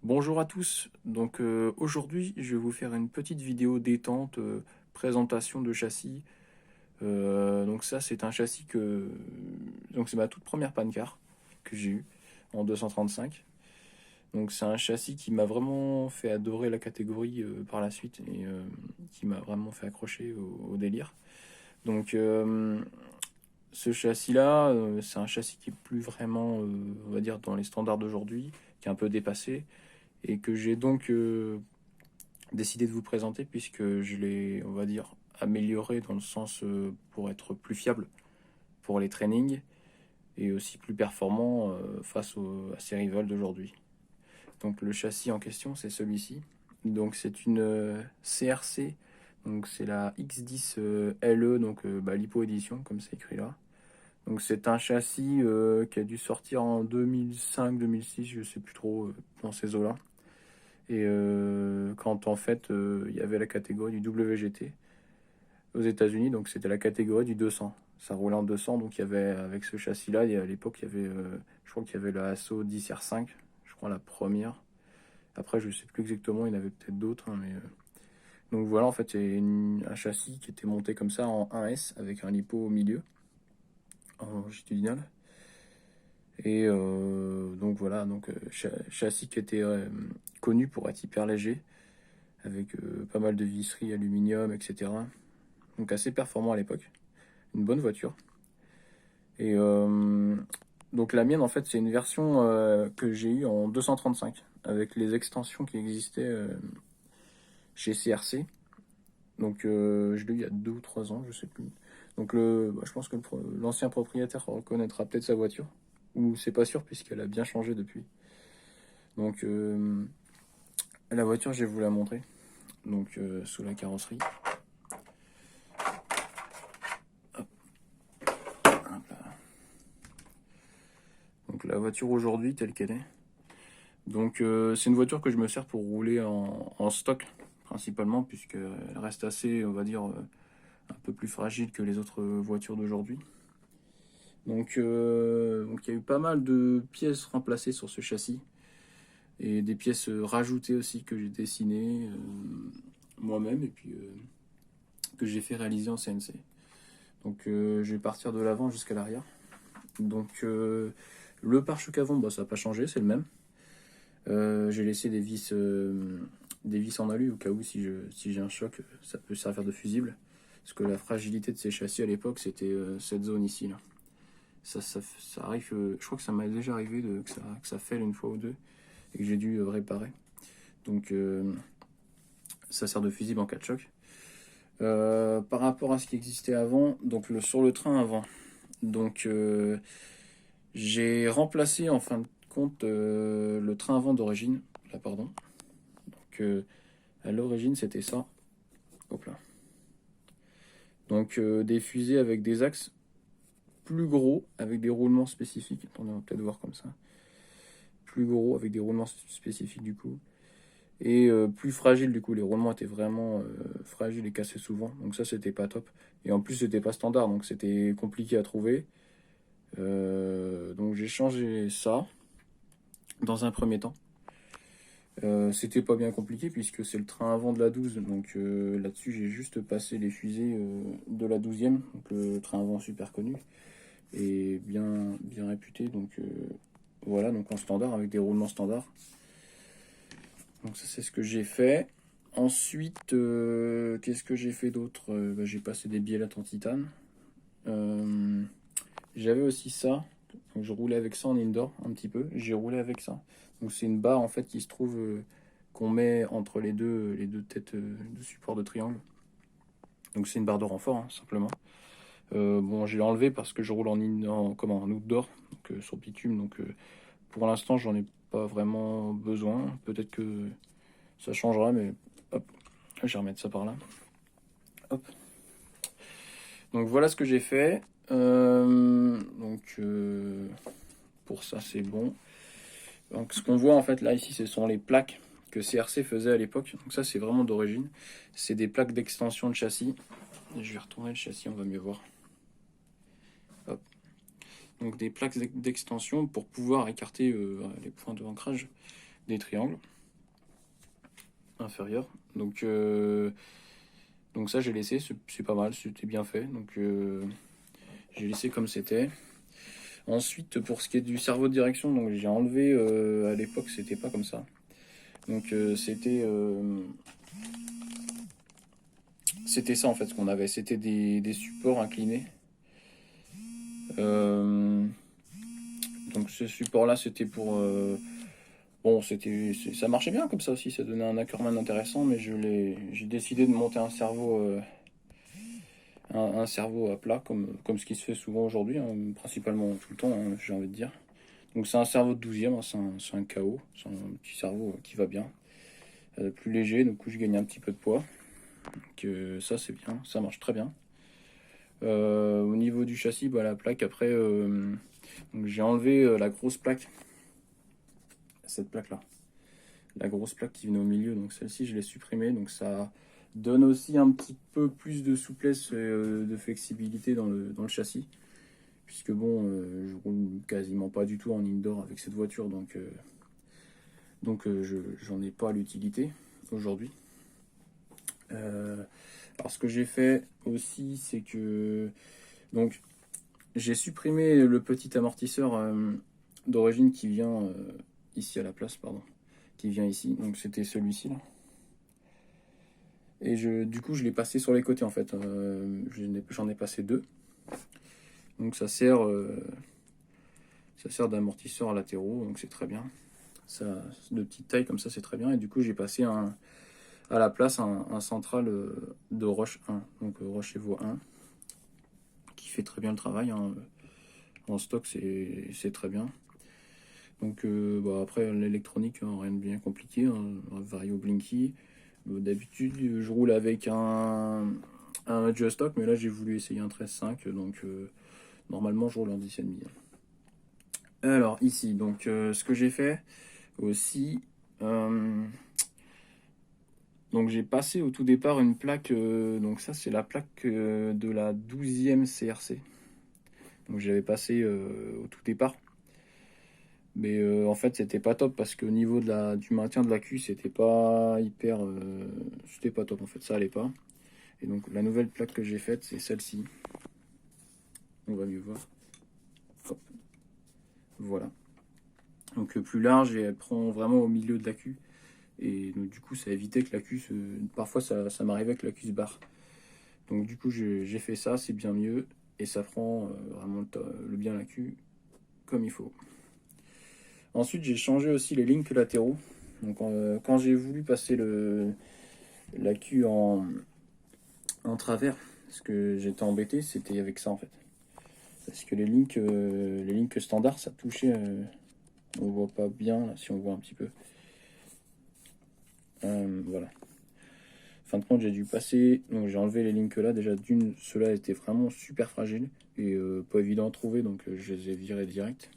Bonjour à tous, donc aujourd'hui je vais vous faire une petite vidéo détente, présentation de châssis. Donc ça c'est un châssis donc c'est ma toute première pancar que j'ai eue en 235. Donc c'est un châssis qui m'a vraiment fait adorer la catégorie par la suite et qui m'a vraiment fait accrocher au délire. Donc ce châssis-là, c'est un châssis qui est plus vraiment, on va dire, dans les standards d'aujourd'hui, qui est un peu dépassé et que j'ai donc décidé de vous présenter puisque je l'ai, on va dire, amélioré dans le sens pour être plus fiable pour les trainings et aussi plus performant à ces rivals d'aujourd'hui. Donc le châssis en question, c'est celui-ci. Donc c'est une CRC, donc c'est la X10 LE, donc Lipo Edition, comme c'est écrit là. Donc c'est un châssis qui a dû sortir en 2005-2006, je sais plus trop, dans ces eaux-là. Et quand en fait il y avait la catégorie du WGT aux États-Unis, donc c'était la catégorie du 200. Ça roulait en 200, donc il y avait avec ce châssis-là, à l'époque il y avait, je crois qu'il y avait la Asso 10R5, je crois la première. Après je sais plus exactement, il y en avait peut-être d'autres, hein, mais donc voilà, en fait c'est un châssis qui était monté comme ça en 1S avec un lipo au milieu, en longitudinal. Et donc voilà, donc châssis qui était connu pour être hyper léger, avec pas mal de visseries aluminium, etc. Donc assez performant à l'époque, une bonne voiture. Et donc la mienne en fait c'est une version que j'ai eue en 235 avec les extensions qui existaient chez CRC. Donc je l'ai eu il y a 2 ou 3 ans, je sais plus. Donc je pense que l'ancien propriétaire reconnaîtra peut-être sa voiture, ou c'est pas sûr puisqu'elle a bien changé depuis. Donc la voiture je vais vous la montrer. Donc sous la carrosserie. Donc la voiture aujourd'hui telle qu'elle est. Donc c'est une voiture que je me sers pour rouler en stock principalement puisqu'elle reste assez, on va dire, un peu plus fragile que les autres voitures d'aujourd'hui. Donc il y a eu pas mal de pièces remplacées sur ce châssis et des pièces rajoutées aussi que j'ai dessinées moi-même et puis que j'ai fait réaliser en CNC. Donc je vais partir de l'avant jusqu'à l'arrière. Donc le pare-choc avant, bah, ça n'a pas changé, c'est le même. J'ai laissé des vis en alu au cas où si j'ai un choc, ça peut servir de fusible. Parce que la fragilité de ces châssis à l'époque, c'était cette zone ici. Là. Ça arrive, je crois que ça m'est déjà arrivé que ça fêle une fois ou deux et que j'ai dû réparer. Donc ça sert de fusible en cas de choc. Par rapport à ce qui existait avant, donc sur le train avant, donc j'ai remplacé en fin de compte le train avant d'origine, là pardon. Donc à l'origine c'était ça. Hop là. Donc des fusées avec des axes plus gros, avec des roulements spécifiques. Attendez, on va peut-être voir comme ça. Plus gros, avec des roulements spécifiques du coup. Et plus fragile du coup. Les roulements étaient vraiment fragiles et cassaient souvent. Donc ça, c'était pas top. Et en plus, c'était pas standard, donc c'était compliqué à trouver. Donc j'ai changé ça dans un premier temps. C'était pas bien compliqué puisque c'est le train avant de la 12. Donc là-dessus, j'ai juste passé les fusées de la 12e. Donc le train avant super connu et bien réputé. Donc voilà, donc en standard avec des roulements standards. Donc ça c'est ce que j'ai fait. Ensuite, qu'est-ce que j'ai fait d'autre? J'ai passé des biellettes en titane. J'avais aussi ça. Donc, je roulais avec ça en indoor un petit peu. J'ai roulé avec ça. Donc c'est une barre en fait qui se trouve qu'on met entre les deux têtes de support de triangle. Donc c'est une barre de renfort hein, simplement. Bon, je l'ai enlevé parce que je roule en outdoor, donc sur bitume. Donc pour l'instant, j'en ai pas vraiment besoin. Peut-être que ça changera, mais hop, je vais remettre ça par là. Hop. Donc voilà ce que j'ai fait. Pour ça, c'est bon. Donc ce qu'on voit en fait là ici, ce sont les plaques que CRC faisait à l'époque. Donc ça, c'est vraiment d'origine. C'est des plaques d'extension de châssis. Je vais retourner le châssis, on va mieux voir. Hop. Donc des plaques d'extension pour pouvoir écarter les points de ancrage. des triangles inférieurs. Donc ça j'ai laissé, c'est pas mal, c'était bien fait. Donc j'ai laissé comme c'était. Ensuite, pour ce qui est du cerveau de direction, donc j'ai enlevé, à l'époque c'était pas comme ça. Donc c'était ça en fait ce qu'on avait, c'était des supports inclinés. Donc ce support là c'était pour... bon, ça marchait bien comme ça aussi, ça donnait un Ackerman intéressant, mais j'ai décidé de monter un cerveau, un cerveau à plat, comme ce qui se fait souvent aujourd'hui, hein, principalement tout le temps, hein, j'ai envie de dire. Donc c'est un cerveau de 12e, hein, c'est un KO, c'est un petit cerveau qui va bien, plus léger, du coup je gagne un petit peu de poids. Donc ça c'est bien, ça marche très bien. Au niveau du châssis, bah, la plaque après, donc j'ai enlevé la grosse plaque, cette plaque là, la grosse plaque qui venait au milieu, donc celle-ci je l'ai supprimée, donc ça donne aussi un petit peu plus de souplesse et de flexibilité dans le châssis, puisque bon, je roule quasiment pas du tout en indoor avec cette voiture, donc j'en ai pas l'utilité aujourd'hui. Alors ce que j'ai fait aussi, c'est que donc j'ai supprimé le petit amortisseur d'origine qui vient ici à la place, pardon, qui vient ici. Donc c'était celui-ci là. Et du coup je l'ai passé sur les côtés en fait. J'en ai passé deux. Donc ça sert d'amortisseur latéraux, donc c'est très bien. Ça, de petite taille comme ça, c'est très bien. Et du coup j'ai passé à la place un central de Roche 1, donc Roche Evo 1, qui fait très bien le travail, hein. En stock c'est très bien. Donc bah, après l'électronique, hein, rien de bien compliqué, hein, un Vario Blinky. D'habitude je roule avec un Just Stock, mais là j'ai voulu essayer un 13.5, donc normalement je roule en 10,5. Alors ici, donc ce que j'ai fait aussi, donc j'ai passé au tout départ une plaque, donc ça c'est la plaque de la 12e CRC. Donc j'avais passé au tout départ. Mais en fait c'était pas top parce qu'au niveau du maintien de la cuisse c'était pas hyper... c'était pas top en fait, ça allait pas. Et donc la nouvelle plaque que j'ai faite c'est celle-ci. On va mieux voir. Hop. Voilà. Donc plus large et elle prend vraiment au milieu de la cuisse. Et donc du coup ça évitait que la cuisse... parfois ça m'arrivait que la cuisse barre. Donc du coup j'ai fait ça, c'est bien mieux. Et ça prend vraiment le bien la cuisse comme il faut. Ensuite j'ai changé aussi les links latéraux. Donc quand j'ai voulu passer la queue en travers, ce que j'étais embêté, c'était avec ça en fait. Parce que les links standards, ça touchait, on voit pas bien, là, si on voit un petit peu. Voilà. Fin de compte, j'ai dû passer, donc j'ai enlevé les links là. Déjà d'une, ceux-là étaient vraiment super fragiles et pas évident à trouver, donc je les ai virés direct.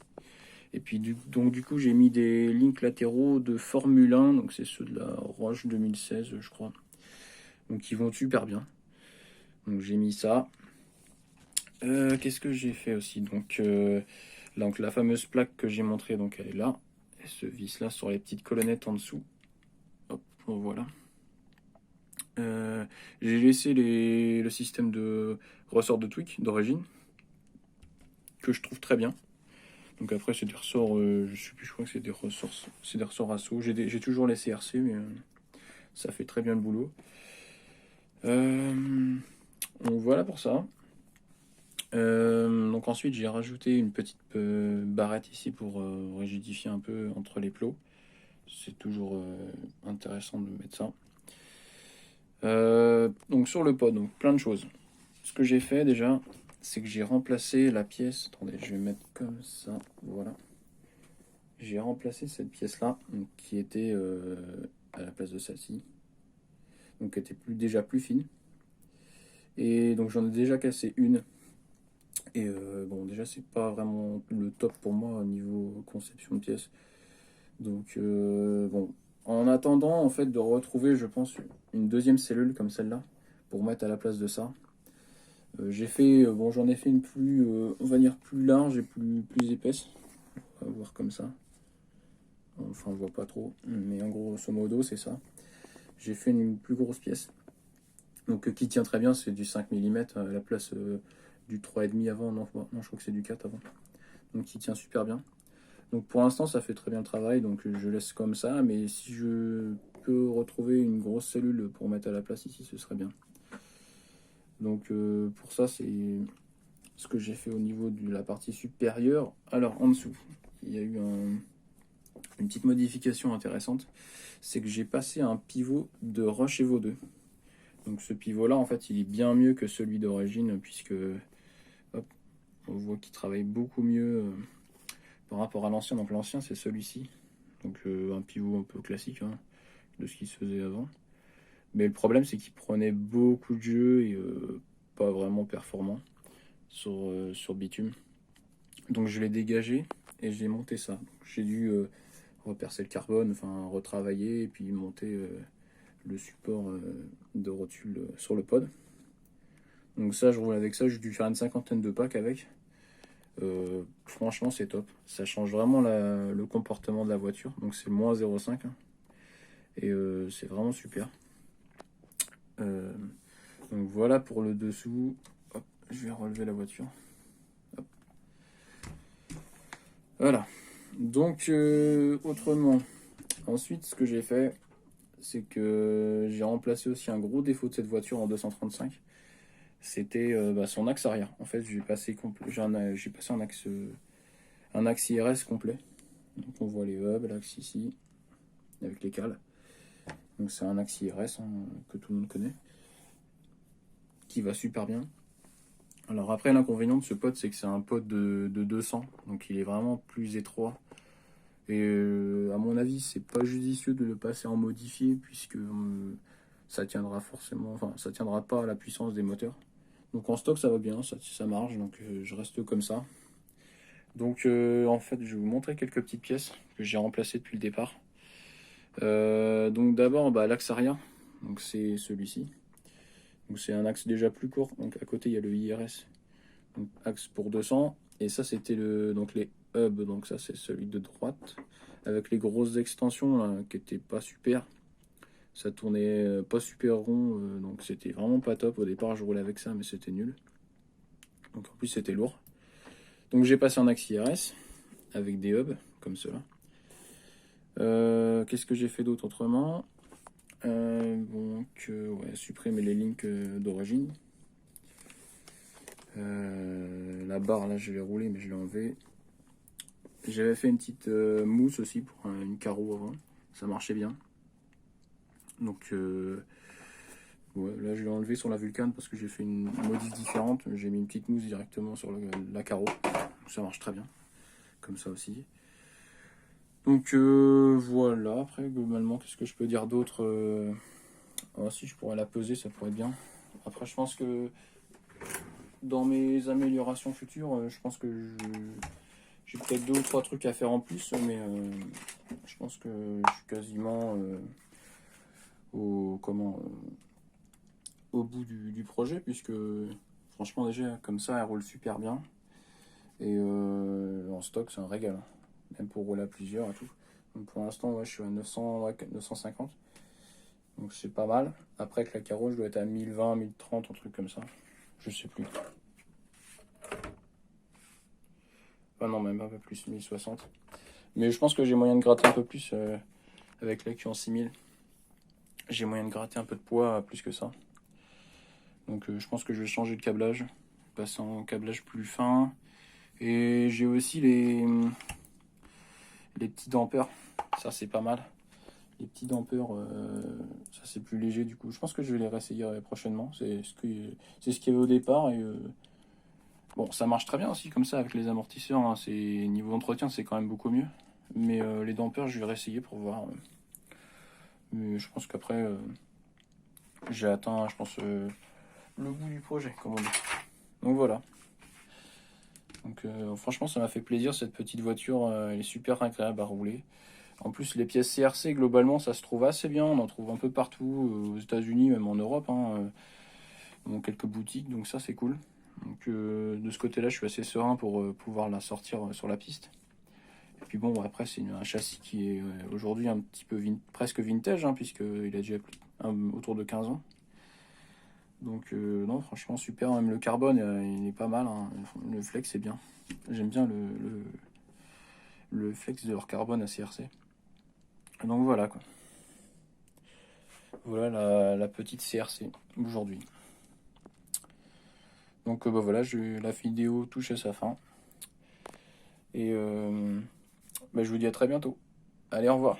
Et puis du coup j'ai mis des links latéraux de Formule 1, donc c'est ceux de la Roche 2016 je crois. Donc ils vont super bien. Donc j'ai mis ça. Qu'est-ce que j'ai fait aussi, donc la fameuse plaque que j'ai montrée, donc elle est là. Elle se visse là sur les petites colonnettes en dessous. Hop, voilà. J'ai laissé le système de ressort de tweak d'origine, que je trouve très bien. Donc après c'est des ressorts, je sais plus, je crois que c'est des ressorts ASSO. J'ai toujours les CRC, mais ça fait très bien le boulot. Donc voilà pour ça. Donc ensuite j'ai rajouté une petite barrette ici pour rigidifier un peu entre les plots. C'est toujours intéressant de mettre ça. Donc sur le pod, donc plein de choses. Ce que j'ai fait déjà, c'est que j'ai remplacé la pièce. Attendez, je vais mettre comme ça. Voilà. J'ai remplacé cette pièce là, qui était à la place de celle-ci. Donc elle était déjà plus fine. Et donc j'en ai déjà cassé une. Et bon, déjà c'est pas vraiment le top pour moi au niveau conception de pièces. Donc bon, en attendant en fait de retrouver, je pense, une deuxième cellule comme celle-là pour mettre à la place de ça. J'ai fait, bon, j'en ai fait une plus, on va dire plus large et plus épaisse. On va voir comme ça. enfin on voit pas trop, mais en grosso modo c'est ça. J'ai fait une plus grosse pièce, donc qui tient très bien, c'est du 5 mm à la place du 3,5 avant, non, non je crois que c'est du 4 avant, donc qui tient super bien. Donc pour l'instant ça fait très bien le travail, donc je laisse comme ça, mais si je peux retrouver une grosse cellule pour mettre à la place ici, ce serait bien. Donc pour ça c'est ce que j'ai fait au niveau de la partie supérieure. Alors en dessous, il y a eu une petite modification intéressante, c'est que j'ai passé un pivot de Roche Evo 2. Donc ce pivot là en fait il est bien mieux que celui d'origine, puisque hop, on voit qu'il travaille beaucoup mieux par rapport à l'ancien. Donc l'ancien c'est celui-ci, donc un pivot un peu classique hein, de ce qui se faisait avant. Mais le problème c'est qu'il prenait beaucoup de jeu et pas vraiment performant sur bitume. Donc je l'ai dégagé et j'ai monté ça. J'ai dû repercer le carbone, enfin retravailler et puis monter le support de rotule sur le pod. Donc ça je roule avec ça, j'ai dû faire une cinquantaine de packs avec. Franchement c'est top, ça change vraiment le comportement de la voiture. Donc c'est moins 0,5 hein. Et c'est vraiment super. Donc voilà pour le dessous. Hop, je vais relever la voiture. Hop. Voilà. Donc autrement, ensuite ce que j'ai fait, c'est que j'ai remplacé aussi un gros défaut de cette voiture en 235. C'était son axe arrière. En fait j'ai passé un axe IRS complet. Donc on voit les hubs, l'axe ici, avec les cales. Donc c'est un axe IRS hein, que tout le monde connaît, qui va super bien. Alors après l'inconvénient de ce pod c'est que c'est un pod de 200, donc il est vraiment plus étroit. Et à mon avis c'est pas judicieux de le passer en modifié, puisque ça tiendra forcément, enfin ça tiendra pas à la puissance des moteurs. Donc en stock ça va bien, ça marche, donc je reste comme ça. Donc en fait je vais vous montrer quelques petites pièces que j'ai remplacées depuis le départ. Donc d'abord l'axe arrière, donc c'est celui-ci. Donc c'est un axe déjà plus court, donc à côté il y a le IRS, donc axe pour 200, et ça c'était donc les hubs, donc ça c'est celui de droite, avec les grosses extensions là, qui étaient pas super. Ça tournait pas super rond, donc c'était vraiment pas top. Au départ je roulais avec ça mais c'était nul. Donc en plus c'était lourd. Donc j'ai passé en axe IRS avec des hubs comme cela. Qu'est-ce que j'ai fait d'autre autrement? Ouais, supprimer les links d'origine. La barre là je l'ai roulée mais je l'ai enlevée. J'avais fait une petite mousse aussi pour une carreau avant, ça marchait bien. Donc ouais, là je l'ai enlevé sur la Vulcan parce que j'ai fait une modif différente. J'ai mis une petite mousse directement sur la carreau, ça marche très bien comme ça aussi. Donc voilà, après globalement qu'est-ce que je peux dire d'autre? Si je pourrais la peser ça pourrait être bien. Après je pense que dans mes améliorations futures, je pense que j'ai peut-être 2 ou 3 trucs à faire en plus, mais je pense que je suis quasiment au bout du projet, puisque franchement déjà comme ça elle roule super bien. Et en stock c'est un régal, hein. Même pour rouler à plusieurs et tout. Donc pour l'instant ouais, je suis à 900, ouais, 950. Donc c'est pas mal. Après avec la carreau je dois être à 1020, 1030, un truc comme ça. Je sais plus. Ah non, même un peu plus, 1060. Mais je pense que j'ai moyen de gratter un peu plus avec la Q en 6000. J'ai moyen de gratter un peu de poids plus que ça. Donc je pense que je vais changer de câblage, passer en câblage plus fin. Et j'ai aussi les petits dampers. Ça c'est pas mal. Les petits dampers, ça c'est plus léger du coup. Je pense que je vais les réessayer prochainement. C'est ce qu'il y avait au départ. Et bon, ça marche très bien aussi comme ça avec les amortisseurs. Hein. Niveau entretien, c'est quand même beaucoup mieux. Mais les dampers, je vais réessayer pour voir. Mais je pense qu'après, j'ai atteint, je pense, le bout du projet, comme on dit. Donc voilà. Donc franchement, ça m'a fait plaisir cette petite voiture. Elle est super agréable à rouler. En plus, les pièces CRC, globalement, ça se trouve assez bien. On en trouve un peu partout, aux États-Unis, même en Europe. Hein, dans quelques boutiques, donc ça, c'est cool. Donc de ce côté-là, je suis assez serein pour pouvoir la sortir sur la piste. Et puis bon, après c'est un châssis qui est aujourd'hui un petit peu presque vintage, hein, puisqu'il a déjà autour de 15 ans. Donc non, franchement super, même le carbone il est pas mal, hein. Le flex est bien. J'aime bien le flex de leur carbone à CRC. Donc voilà quoi. Voilà la petite CRC aujourd'hui. Donc bah voilà, la vidéo touche à sa fin. Et bah, je vous dis à très bientôt. Allez, au revoir.